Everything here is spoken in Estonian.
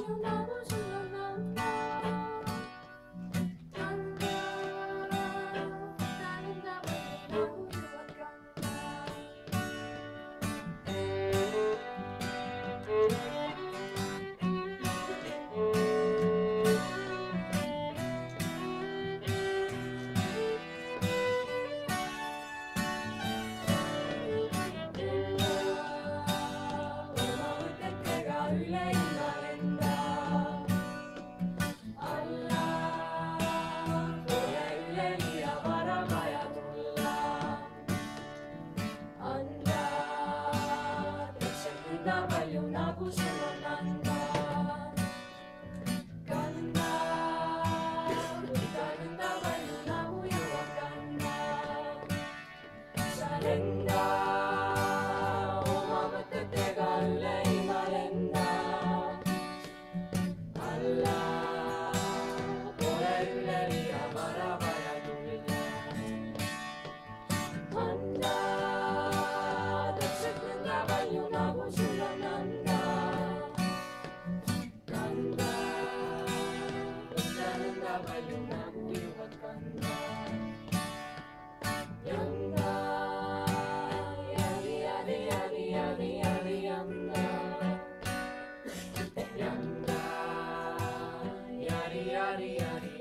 palju nagu sul on anda. Kanda, võta enda palju nagu jõuad kanda. Üle ilma lenda, alla pole üleliia vara vaja tulla. Anda täpselt nõnda palju, nagu sul on anda. Kanda, võta nõnda palju, nagu jõuad kanda. Sa lenda oma mõtetega üle ilma lenda. Alla pole üleliia vara vaja tulla. Anda täpselt nõnda palju, nagu sul on anda. Kanda, võta nõnda palju, nagu jõuad kanda. Janda, jadi, jadi, jadi, jadi, jadi, janda. Yari, yari, yari.